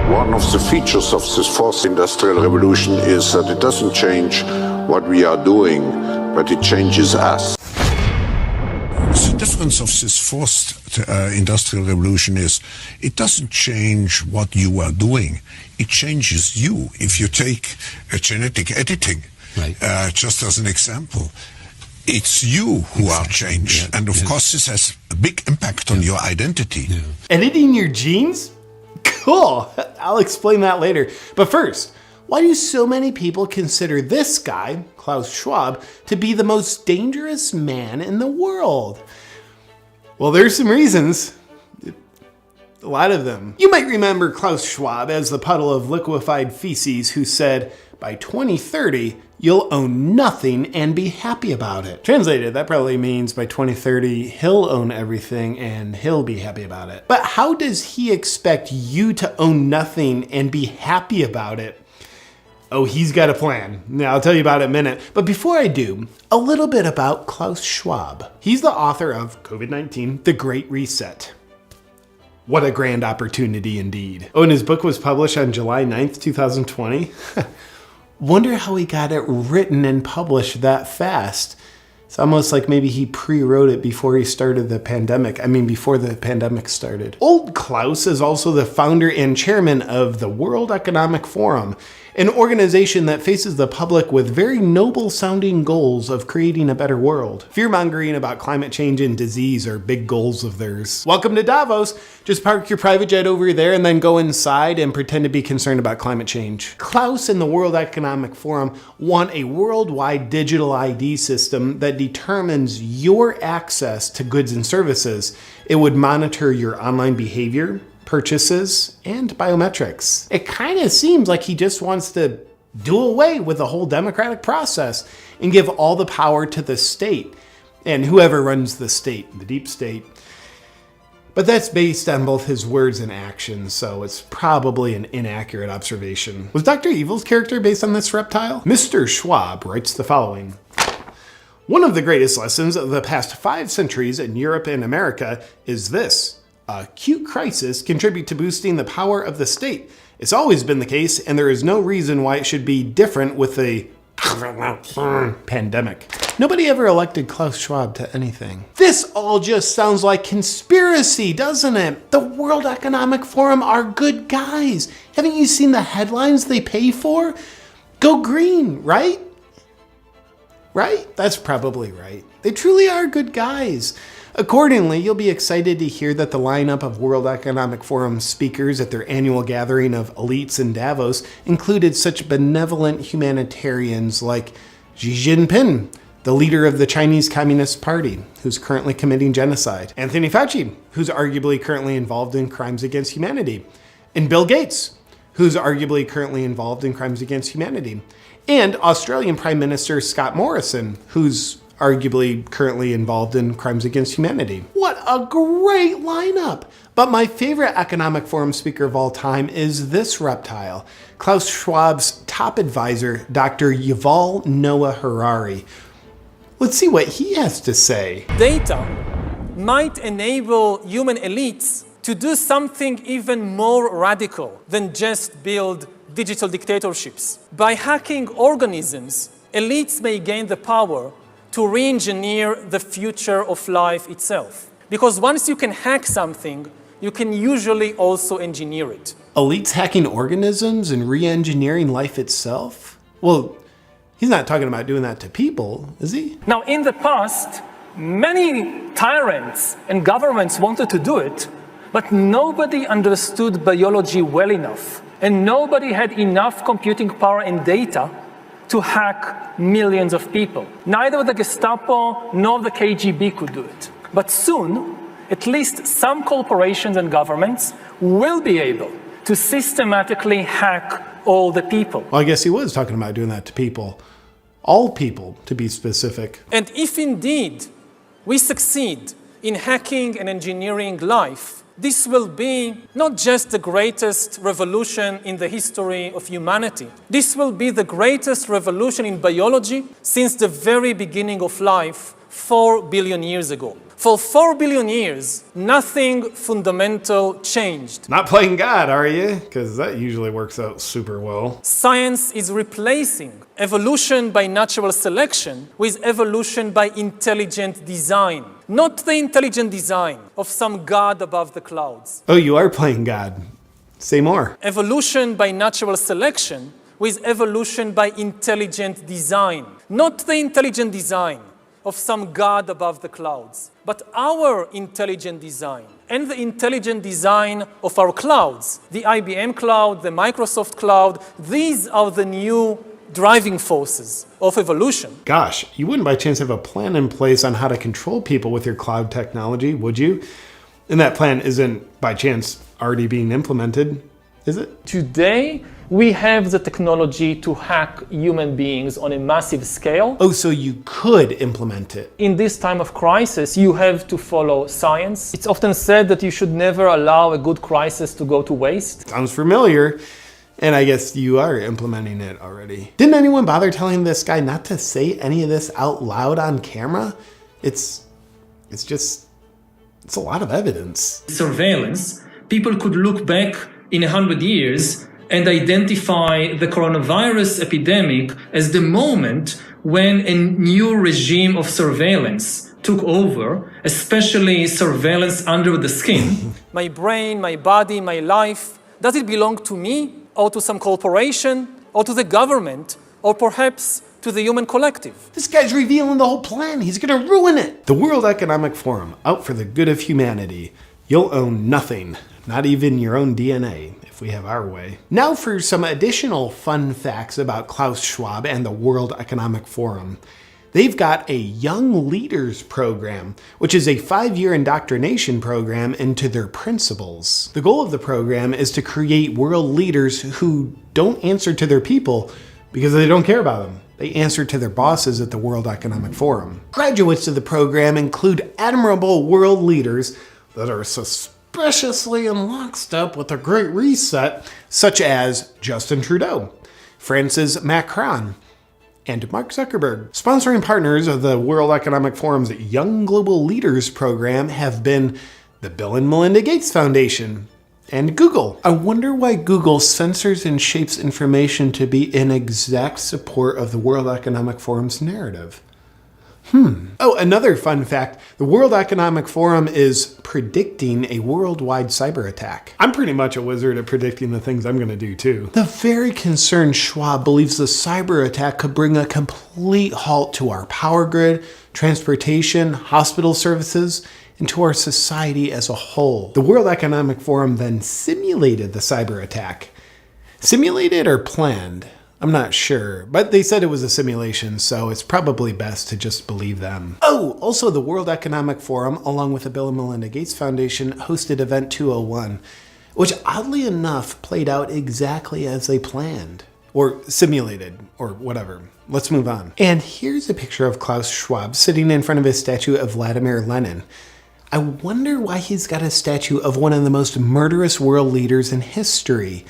One of the features of this fourth industrial revolution is that it doesn't change what we are doing, but it changes us. The difference of this fourth industrial revolution is it doesn't change what you are doing, it changes you. If you take genetic editing, right. Just as an example, it's you who are changed. And of course this has a big impact on your identity. Editing your genes? Cool, I'll explain that later. But first, why do so many people consider this guy, Klaus Schwab, to be the most dangerous man in the world? Well, there's some reasons. A lot of them. You might remember Klaus Schwab as the puddle of liquefied feces who said, by 2030, you'll own nothing and be happy about it. Translated, that probably means by 2030, he'll own everything and he'll be happy about it. But how does he expect you to own nothing and be happy about it? Oh, he's got a plan. Now, I'll tell you about it in a minute. But before I do, a little bit about Klaus Schwab. He's the author of COVID-19, The Great Reset. What a grand opportunity indeed. Oh, and his book was published on July 9th, 2020. Wonder how he got it written and published that fast. It's almost like maybe he pre-wrote it before he started the pandemic. I mean, before the pandemic started. Old Klaus is also the founder and chairman of the World Economic Forum, an organization that faces the public with very noble sounding goals of creating a better world. Fear-mongering about climate change and disease are big goals of theirs. Welcome to Davos. Just park your private jet over there and then go inside and pretend to be concerned about climate change. Klaus and the World Economic Forum want a worldwide digital ID system that determines your access to goods and services. It would monitor your online behavior, purchases, and biometrics. It kind of seems like he just wants to do away with the whole democratic process and give all the power to the state and whoever runs the state, the deep state. But that's based on both his words and actions, so it's probably an inaccurate observation. Was Dr. Evil's character based on this reptile? Mr. Schwab writes the following. One of the greatest lessons of the past 5 centuries in Europe and America is this. Acute crises contribute to boosting the power of the state. It's always been the case, and there is no reason why it should be different with the pandemic. Nobody ever elected Klaus Schwab to anything. This all just sounds like conspiracy, doesn't it? The World Economic Forum are good guys. Haven't you seen the headlines they pay for? Go green, right? Right? That's probably right. They truly are good guys. Accordingly, you'll be excited to hear that the lineup of World Economic Forum speakers at their annual gathering of elites in Davos included such benevolent humanitarians like Xi Jinping, the leader of the Chinese Communist Party, who's currently committing genocide, Anthony Fauci, who's arguably currently involved in crimes against humanity, and Bill Gates, who's arguably currently involved in crimes against humanity, and Australian Prime Minister Scott Morrison, who's arguably currently involved in crimes against humanity. What a great lineup! But my favorite Economic Forum speaker of all time is this reptile, Klaus Schwab's top advisor, Dr. Yuval Noah Harari. Let's see what he has to say. Data might enable human elites to do something even more radical than just build digital dictatorships. By hacking organisms, elites may gain the power to re-engineer the future of life itself. Because once you can hack something, you can usually also engineer it. Elites hacking organisms and re-engineering life itself? Well, he's not talking about doing that to people, is he? Now, in the past, many tyrants and governments wanted to do it, but nobody understood biology well enough, and nobody had enough computing power and data to hack millions of people. Neither the Gestapo nor the KGB could do it. But soon, at least some corporations and governments will be able to systematically hack all the people. Well, I guess he was talking about doing that to people. All people, to be specific. And if indeed we succeed in hacking and engineering life, this will be not just the greatest revolution in the history of humanity. This will be the greatest revolution in biology since the very beginning of life 4 billion years ago. For 4 billion years, nothing fundamental changed. Not playing God, are you? Because that usually works out super well. Science is replacing evolution by natural selection with evolution by intelligent design. Not the intelligent design of some God above the clouds. Oh, you are playing God. Say more. Evolution by natural selection with evolution by intelligent design. Not the intelligent design of some God above the clouds, but our intelligent design and the intelligent design of our clouds. The IBM cloud, the Microsoft cloud, these are the new driving forces of evolution. Gosh, you wouldn't by chance have a plan in place on how to control people with your cloud technology, would you? And that plan isn't by chance already being implemented, is it? Today, we have the technology to hack human beings on a massive scale. Oh, so you could implement it. In this time of crisis, you have to follow science. It's often said that you should never allow a good crisis to go to waste. Sounds familiar. And I guess you are implementing it already. Didn't anyone bother telling this guy not to say any of this out loud on camera? It's a lot of evidence. Surveillance, people could look back in 100 years and identify the coronavirus epidemic as the moment when a new regime of surveillance took over, especially surveillance under the skin. My brain, my body, my life, does it belong to me or to some corporation or to the government or perhaps to the human collective? This guy's revealing the whole plan. He's gonna ruin it. The World Economic Forum, out for the good of humanity. You'll own nothing, not even your own DNA, if we have our way. Now for some additional fun facts about Klaus Schwab and the World Economic Forum. They've got a Young Leaders Program, which is a 5-year indoctrination program into their principles. The goal of the program is to create world leaders who don't answer to their people because they don't care about them. They answer to their bosses at the World Economic Forum. Graduates of the program include admirable world leaders that are suspiciously in lockstep with the Great Reset, such as Justin Trudeau, France's Macron, and Mark Zuckerberg. Sponsoring partners of the World Economic Forum's Young Global Leaders program have been the Bill and Melinda Gates Foundation and Google. I wonder why Google censors and shapes information to be in exact support of the World Economic Forum's narrative. Oh, another fun fact, the World Economic Forum is predicting a worldwide cyber attack. I'm pretty much a wizard at predicting the things I'm gonna do too. The very concerned Schwab believes the cyber attack could bring a complete halt to our power grid, transportation, hospital services, and to our society as a whole. The World Economic Forum then simulated the cyber attack. Simulated or planned? I'm not sure, but they said it was a simulation, so it's probably best to just believe them. Oh, also the World Economic Forum, along with the Bill and Melinda Gates Foundation, hosted Event 201, which oddly enough played out exactly as they planned. Or simulated, or whatever. Let's move on. And here's a picture of Klaus Schwab sitting in front of his statue of Vladimir Lenin. I wonder why he's got a statue of one of the most murderous world leaders in history.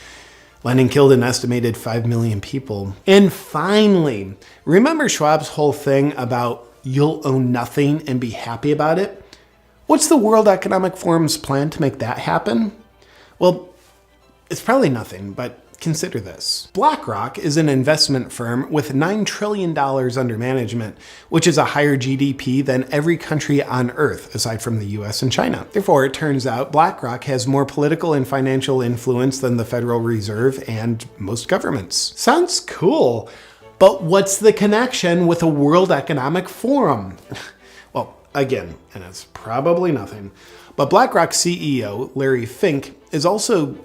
Lenin killed an estimated 5 million people. And finally, remember Schwab's whole thing about you'll own nothing and be happy about it? What's the World Economic Forum's plan to make that happen? Well, it's probably nothing, but consider this. BlackRock is an investment firm with $9 trillion under management, which is a higher GDP than every country on Earth, aside from the US and China. Therefore, it turns out BlackRock has more political and financial influence than the Federal Reserve and most governments. Sounds cool, but what's the connection with the World Economic Forum? Well, again, and it's probably nothing, but BlackRock CEO Larry Fink is also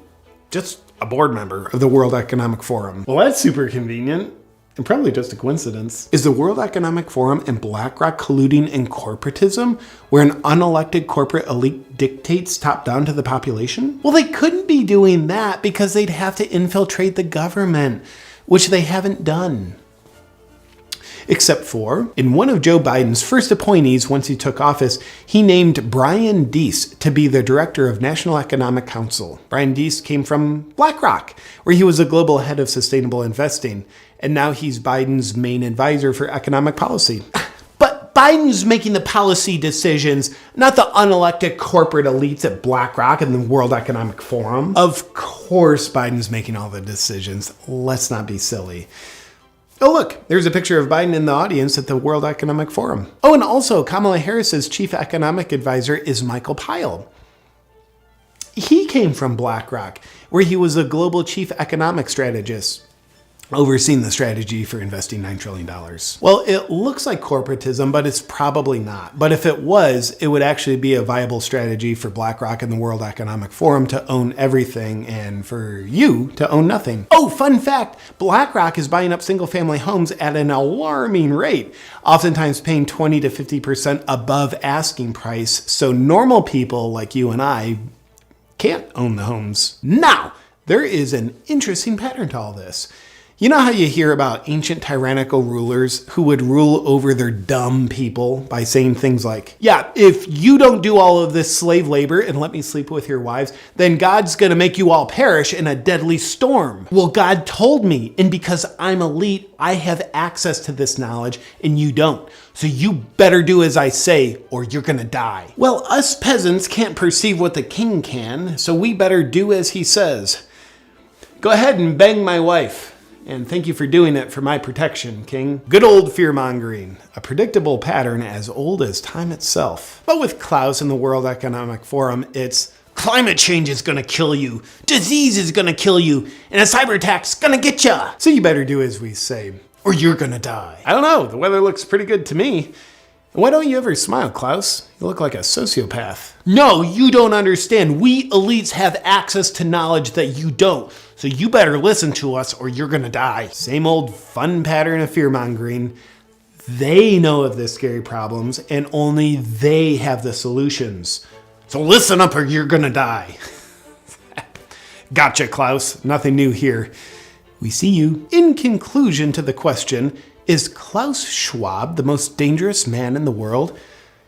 just a board member of the World Economic Forum. Well, that's super convenient and probably just a coincidence. Is the World Economic Forum and BlackRock colluding in corporatism, where an unelected corporate elite dictates top down to the population? Well, they couldn't be doing that because they'd have to infiltrate the government, which they haven't done. Except for, in one of Joe Biden's first appointees once he took office, he named Brian Deese to be the director of National Economic Council. Brian Deese came from BlackRock, where he was a global head of sustainable investing, and now he's Biden's main advisor for economic policy. But But Biden's making the policy decisions, not the unelected corporate elites at BlackRock and the World Economic Forum. Of course Biden's making all the decisions. Let's not be silly. Oh look, there's a picture of Biden in the audience at the World Economic Forum. Oh, and also Kamala Harris's chief economic advisor is Michael Pyle. He came from BlackRock, where he was a global chief economic strategist, overseeing the strategy for investing $9 trillion. Well, it looks like corporatism, but it's probably not. But if it was, it would actually be a viable strategy for BlackRock and the World Economic Forum to own everything and for you to own nothing. Oh, fun fact, BlackRock is buying up single-family homes at an alarming rate, oftentimes paying 20 to 50% above asking price, so normal people like you and I can't own the homes. Now, there is an interesting pattern to all this. You know how you hear about ancient tyrannical rulers who would rule over their dumb people by saying things like, yeah, if you don't do all of this slave labor and let me sleep with your wives, then God's going to make you all perish in a deadly storm. Well, God told me, and because I'm elite, I have access to this knowledge and you don't. So you better do as I say or you're going to die. Well, us peasants can't perceive what the king can, so we better do as he says. Go ahead and bang my wife. And thank you for doing it for my protection, King. Good old fear-mongering, a predictable pattern as old as time itself. But with Klaus and the World Economic Forum, it's climate change is gonna kill you, disease is gonna kill you, and a cyber attack's gonna get ya. So you better do as we say, or you're gonna die. I don't know, the weather looks pretty good to me. Why don't you ever smile, Klaus? You look like a sociopath. No, you don't understand. We elites have access to knowledge that you don't. So you better listen to us or you're gonna die. Same old fun pattern of fear-mongering. They know of the scary problems and only they have the solutions. So listen up or you're gonna die. Gotcha, Klaus. Nothing new here. We see you. In conclusion to the question, is Klaus Schwab the most dangerous man in the world?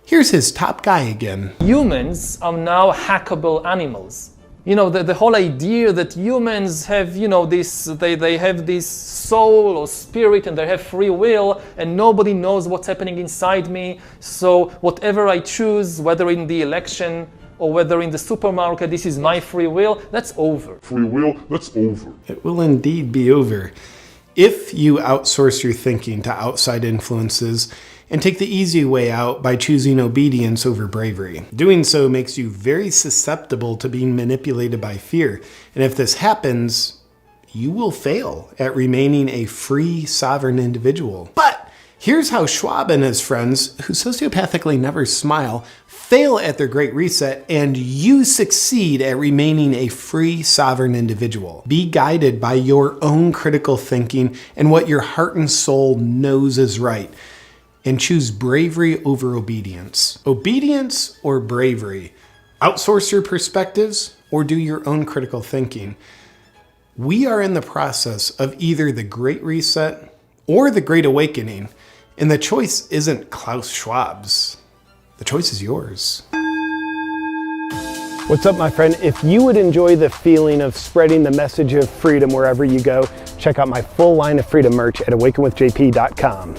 Here's his top guy again. Humans are now hackable animals. You know, the whole idea that humans have, you know, they have this soul or spirit and they have free will and nobody knows what's happening inside me. So whatever I choose, whether in the election or whether in the supermarket, this is my free will, that's over. Free will, that's over. It will indeed be over. If you outsource your thinking to outside influences and take the easy way out by choosing obedience over bravery. Doing so makes you very susceptible to being manipulated by fear. And if this happens, you will fail at remaining a free, sovereign individual. But here's how Schwab and his friends, who sociopathically never smile, fail at their great reset, and you succeed at remaining a free, sovereign individual. Be guided by your own critical thinking and what your heart and soul knows is right, and choose bravery over obedience. Obedience or bravery? Outsource your perspectives or do your own critical thinking? We are in the process of either the Great Reset or the Great Awakening, and the choice isn't Klaus Schwab's. The choice is yours. What's up, my friend? If you would enjoy the feeling of spreading the message of freedom wherever you go, check out my full line of freedom merch at awakenwithjp.com.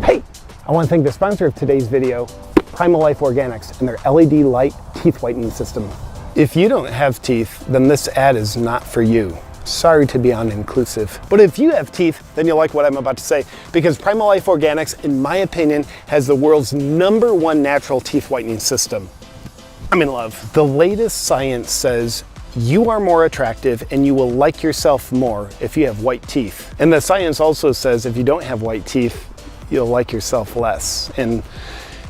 Hey, I want to thank the sponsor of today's video, Primal Life Organics, and their LED light teeth whitening system. If you don't have teeth, then this ad is not for you. Sorry to be uninclusive. But if you have teeth, then you'll like what I'm about to say, because Primal Life Organics, in my opinion, has the world's #1 natural teeth whitening system. I'm in love. The latest science says you are more attractive and you will like yourself more if you have white teeth. And the science also says if you don't have white teeth, you'll like yourself less. And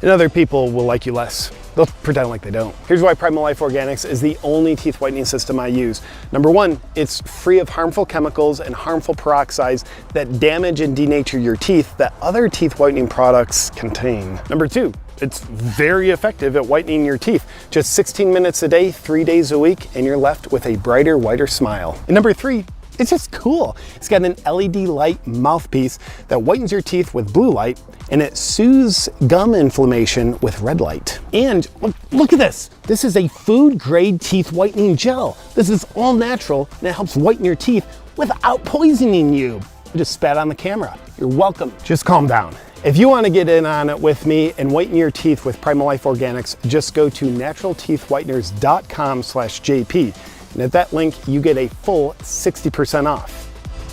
other people will like you less. They'll pretend like they don't. Here's why Primal Life Organics is the only teeth whitening system I use. #1, it's free of harmful chemicals and harmful peroxides that damage and denature your teeth that other teeth whitening products contain. #2, it's very effective at whitening your teeth. Just 16 minutes a day, 3 days a week, and you're left with a brighter, whiter smile. And #3, it's just cool. It's got an LED light mouthpiece that whitens your teeth with blue light, and it soothes gum inflammation with red light. And look at this. This is a food-grade teeth whitening gel. This is all natural, and it helps whiten your teeth without poisoning you. I just spat on the camera. You're welcome. Just calm down. If you want to get in on it with me and whiten your teeth with Primal Life Organics, just go to naturalteethwhiteners.com/JP. And at that link, you get a full 60% off.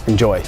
Enjoy.